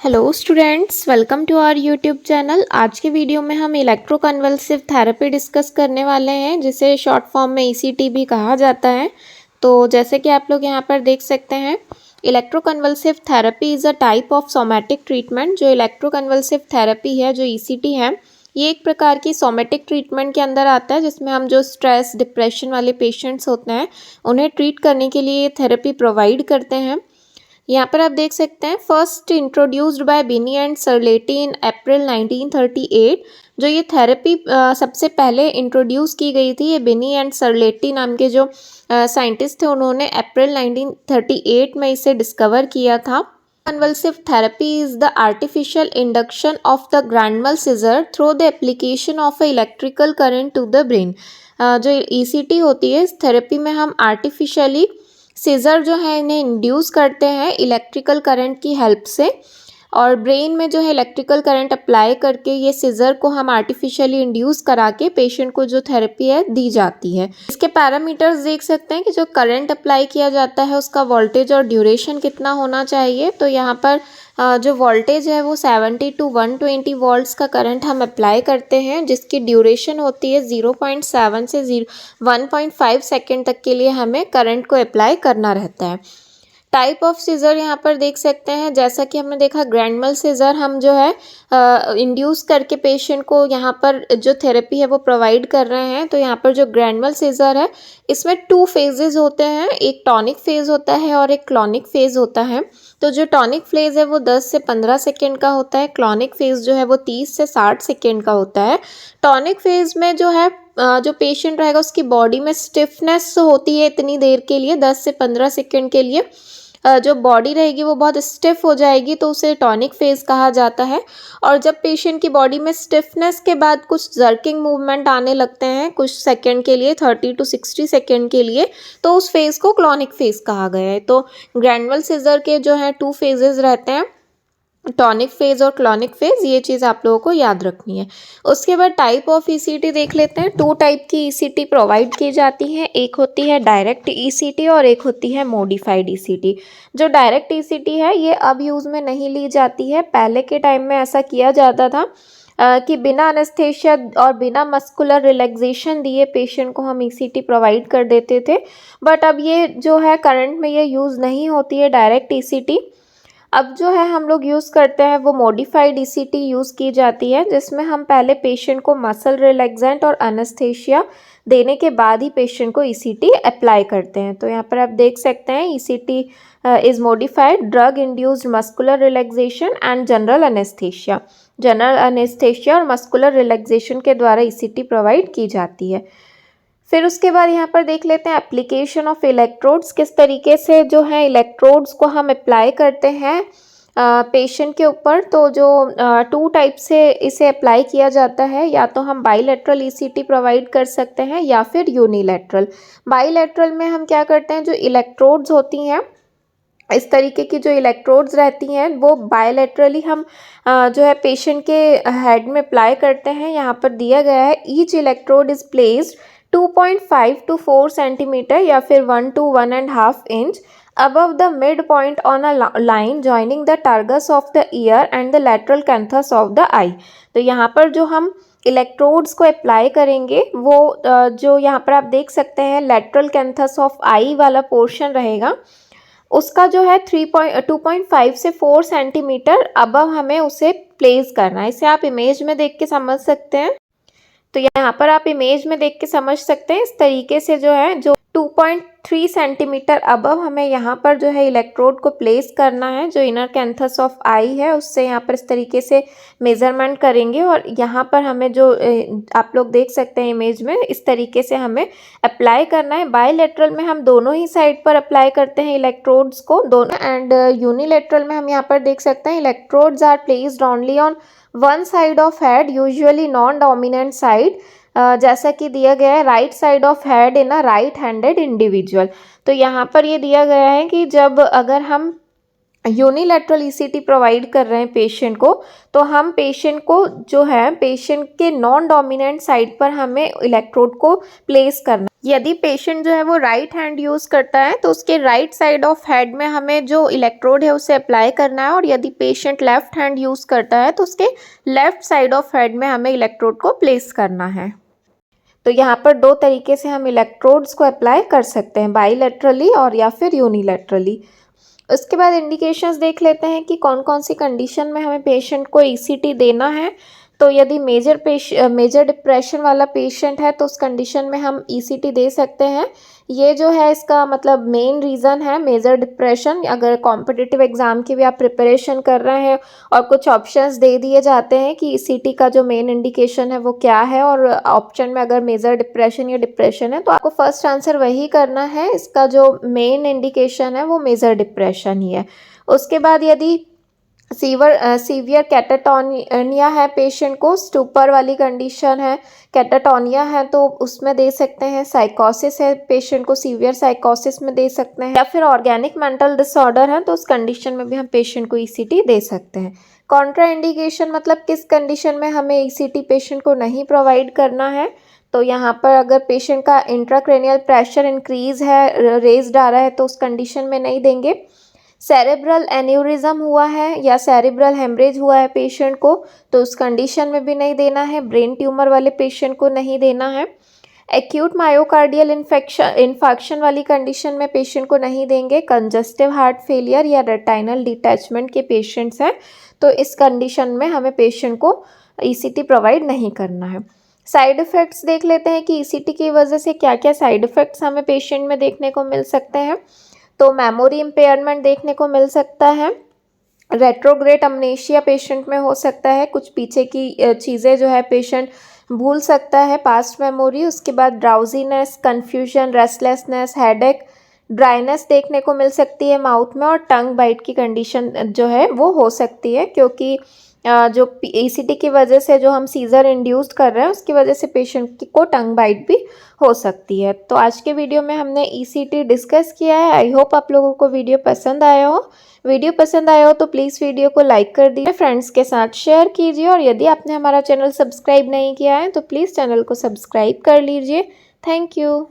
Hello students, welcome to our YouTube channel. आज के video में हम इलेक्ट्रोकन्वल्सिव थेरेपी डिस्कस करने वाले हैं, जिसे शॉर्ट फॉर्म में ईसीटी भी कहा जाता है। तो जैसे कि आप लोग यहाँ पर देख सकते हैं, electroconvulsive therapy is a type of somatic treatment. जो इलेक्ट्रोकन्वल्सिव थेरेपी है, जो ईसीटी है, ये एक प्रकार की सोमैटिक ट्रीटमेंट के अंदर आता है, जिसमें हम जो स्ट्रेस डिप्रेशन वाले पेशेंट्स होते हैं उन्हें ट्रीट करने के लिए ये थेरेपी प्रोवाइड करते हैं। यहाँ पर आप देख सकते हैं, first introduced by Binny and सर्लेटी इन अप्रैल 1938। जो ये थेरेपी सबसे पहले इंट्रोड्यूस की गई थी, ये बिनी एंड सर्लेटी नाम के जो साइंटिस्ट थे, उन्होंने अप्रैल 1938 में इसे डिस्कवर किया था। Convulsive therapy is the artificial induction of the grand seizure through the application of a electrical current to the brain. जो ईसीटी होती है, इस थेरेपी में हम आर्टिफिशियली सीजर जो है इन्हें इंड्यूस करते हैं इलेक्ट्रिकल करंट की हेल्प से, और ब्रेन में जो है इलेक्ट्रिकल करंट अप्लाई करके ये सीजर को हम आर्टिफिशियली इंड्यूस करा के पेशेंट को जो थेरेपी है दी जाती है। इसके पैरामीटर्स देख सकते हैं कि जो करंट अप्लाई किया जाता है उसका वोल्टेज और ड्यूरेशन कितना होना चाहिए। तो यहाँ पर जो वोल्टेज है वो 70 to 120 वोल्ट्स का करंट हम अप्लाई करते हैं, जिसकी ड्यूरेशन होती है 0.7 से 1.5 सेकेंड तक के लिए हमें करंट को अप्लाई करना रहता है। टाइप ऑफ सीजर यहाँ पर देख सकते हैं, जैसा कि हमने देखा ग्रैंड mal सीजर हम जो है इंड्यूस करके पेशेंट को यहाँ पर जो थेरेपी है वो प्रोवाइड कर रहे हैं। तो यहाँ पर जो ग्रैंड mal सीजर है, इसमें 2 फेजेस होते हैं, एक टॉनिक फेज होता है और एक क्लॉनिक फेज होता है। तो जो टॉनिक फेज है वो 10 से 15 सेकेंड का होता है, क्लॉनिक फेज जो है वो 30 से 60 सेकेंड का होता है। टॉनिक फेज में जो है जो पेशेंट रहेगा उसकी बॉडी में स्टिफनेस होती है इतनी देर के लिए, 10 से 15 सेकेंड के लिए जो बॉडी रहेगी वो बहुत स्टिफ हो जाएगी, तो उसे टॉनिक फेज कहा जाता है। और जब पेशेंट की बॉडी में स्टिफनेस के बाद कुछ जर्किंग मूवमेंट आने लगते हैं कुछ सेकंड के लिए, 30 to 60 सेकंड के लिए, तो उस फेज को क्लॉनिक फेज कहा गया है। तो ग्रैंड mal सीजर के जो है 2 फेजेस रहते हैं, टॉनिक फेज और क्लॉनिक फेज, ये चीज़ आप लोगों को याद रखनी है। उसके बाद टाइप ऑफ ईसीटी देख लेते हैं। 2 टाइप की ईसीटी प्रोवाइड की जाती है, एक होती है डायरेक्ट ईसीटी और एक होती है मॉडिफाइड ईसीटी। जो डायरेक्ट ईसीटी है ये अब यूज़ में नहीं ली जाती है, पहले के टाइम में ऐसा किया जाता था कि बिना एनेस्थेशिया और बिना मस्कुलर रिलैक्सेशन दिए पेशेंट को हम ईसीटी प्रोवाइड कर देते थे। बट अब ये जो है करंट में ये यूज़ नहीं होती है डायरेक्ट ईसीटी। अब जो है हम लोग यूज़ करते हैं वो मॉडिफाइड ईसीटी यूज़ की जाती है, जिसमें हम पहले पेशेंट को मसल रिलैक्सेंट और एनेस्थेशिया देने के बाद ही पेशेंट को ईसीटी अप्लाई करते हैं। तो यहाँ पर आप देख सकते हैं, ECT is modified drug induced muscular relaxation and general anaesthesia. General anaesthesia और मस्कुलर रिलैक्सेशन के द्वारा ईसीटी प्रोवाइड की जाती है। फिर उसके बाद यहाँ पर देख लेते हैं एप्लीकेशन ऑफ इलेक्ट्रोड्स, किस तरीके से जो है इलेक्ट्रोड्स को हम अप्लाई करते हैं पेशेंट के ऊपर। तो जो 2 टाइप से इसे अप्लाई किया जाता है, या तो हम बाईलेटरल ईसीटी प्रोवाइड कर सकते हैं या फिर यूनिलैटरल। बाईलेटरल में हम क्या करते हैं, जो इलेक्ट्रोड्स होती हैं, इस तरीके की जो इलेक्ट्रोड्स रहती हैं वो बायलैटरली हम जो है पेशेंट के हेड में अप्लाई करते हैं। यहाँ पर दिया गया है, each electrode is placed 2.5 to 4 centimetre या फिर 1 to 1.5 inch above the midpoint on a line joining the targus of the ear and the lateral canthus of the eye। तो यहाँ पर जो हम इलेक्ट्रोड्स को अप्लाई करेंगे वो जो यहाँ पर आप देख सकते हैं लेटरल कैंथस ऑफ आई वाला पोर्शन रहेगा, उसका जो है 2.5 से 4 सेंटीमीटर अबव हमें उसे प्लेस करना है। इसे आप इमेज में देख के समझ सकते हैं। तो यहाँ पर आप इमेज में देख के समझ सकते हैं, इस तरीके से जो है जो 2.3 सेंटीमीटर अबव हमें यहाँ पर जो है इलेक्ट्रोड को प्लेस करना है। जो इनर कैंथस ऑफ आई है उससे यहाँ पर इस तरीके से मेज़रमेंट करेंगे, और यहाँ पर हमें जो आप लोग देख सकते हैं इमेज में, इस तरीके से हमें अप्लाई करना है। बाईलेटरल में हम दोनों ही साइड पर अप्लाई करते हैं इलेक्ट्रोड्स को दोनों, एंड यूनिलेटरल में हम यहाँ पर देख सकते हैं electrodes are placed only on one side of head, usually non dominant side, जैसा कि दिया गया है राइट साइड ऑफ हेड इन अ राइट हैंडेड इंडिविजुअल। तो यहाँ पर ये दिया गया है कि जब अगर हम यूनिलैटरल ईसीटी प्रोवाइड कर रहे हैं पेशेंट को, तो हम पेशेंट को जो है पेशेंट के नॉन डोमिनेंट साइड पर हमें इलेक्ट्रोड को प्लेस करना। यदि पेशेंट जो है वो राइट हैंड यूज़ करता है तो उसके राइट साइड ऑफ हेड में हमें जो इलेक्ट्रोड है उसे अप्लाई करना है, और यदि पेशेंट लेफ्ट हैंड यूज़ करता है तो उसके लेफ्ट साइड ऑफ हेड में हमें इलेक्ट्रोड को प्लेस करना है। तो यहाँ पर दो तरीके से हम इलेक्ट्रोड्स को अप्लाई कर सकते हैं, बाईलेटरली और या फिर यूनिलेटरली। उसके बाद इंडिकेशंस देख लेते हैं कि कौन कौन सी कंडीशन में हमें पेशेंट को ईसीटी देना है। तो यदि मेजर डिप्रेशन वाला पेशेंट है तो उस कंडीशन में हम ईसीटी दे सकते हैं। ये जो है इसका मतलब मेन रीज़न है मेजर डिप्रेशन। अगर कॉम्पिटिटिव एग्ज़ाम की भी आप प्रिपरेशन कर रहे हैं और कुछ ऑप्शंस दे दिए जाते हैं कि ईसीटी का जो मेन इंडिकेशन है वो क्या है, और ऑप्शन में अगर मेजर डिप्रेशन या डिप्रेशन है तो आपको फर्स्ट आंसर वही करना है। इसका जो मेन इंडिकेशन है वो मेजर डिप्रेशन ही है। उसके बाद यदि सीवियर कैटाटोनिया है पेशेंट को, स्टूपर वाली कंडीशन है, कैटाटोनिया है तो उसमें दे सकते हैं। साइकोसिस है पेशेंट को, सीवियर साइकोसिस में दे सकते हैं, या फिर ऑर्गेनिक मेंटल डिसऑर्डर है तो उस कंडीशन में भी हम पेशेंट को ईसीटी दे सकते हैं। कॉन्ट्रा इंडिकेशन मतलब किस कंडीशन में हमें ईसीटी पेशेंट को नहीं प्रोवाइड करना है। तो यहाँ पर अगर पेशेंट का इंट्राक्रेनियल प्रेशर इंक्रीज है, रेज्ड आ रहा है तो उस कंडीशन में नहीं देंगे। सेरेब्रल एन्यूरिज्म हुआ है या सेरेब्रल हेमरेज हुआ है पेशेंट को तो उस कंडीशन में भी नहीं देना है। ब्रेन ट्यूमर वाले पेशेंट को नहीं देना है। एक्यूट मायोकार्डियल इन्फेक्शन वाली कंडीशन में पेशेंट को नहीं देंगे। कंजस्टिव हार्ट फेलियर या रेटाइनल डिटैचमेंट के पेशेंट्स हैं तो इस कंडीशन में हमें पेशेंट को ईसीटी प्रोवाइड नहीं करना है। साइड इफ़ेक्ट्स देख लेते हैं कि ईसीटी की वजह से क्या क्या साइड इफ़ेक्ट्स हमें पेशेंट में देखने को मिल सकते हैं। तो मेमोरी इम्पेयरमेंट देखने को मिल सकता है। रेट्रोग्रेड अमनेशिया पेशेंट में हो सकता है, कुछ पीछे की चीज़ें जो है पेशेंट भूल सकता है, पास्ट मेमोरी। उसके बाद drowsiness, confusion, restlessness, headache, dryness देखने को मिल सकती है माउथ में, और टंग बाइट की कंडीशन जो है वो हो सकती है क्योंकि जो ईसीटी की वजह से जो हम सीजर इंड्यूस्ड कर रहे हैं उसकी वजह से पेशेंट को टंग बाइट भी हो सकती है। तो आज के वीडियो में हमने ईसीटी डिस्कस किया है। आई होप आप लोगों को वीडियो पसंद आया हो। वीडियो पसंद आया हो तो प्लीज़ वीडियो को लाइक कर दीजिए, फ्रेंड्स के साथ शेयर कीजिए, और यदि आपने हमारा चैनल सब्सक्राइब नहीं किया है तो प्लीज़ चैनल को सब्सक्राइब कर लीजिए। Thank you.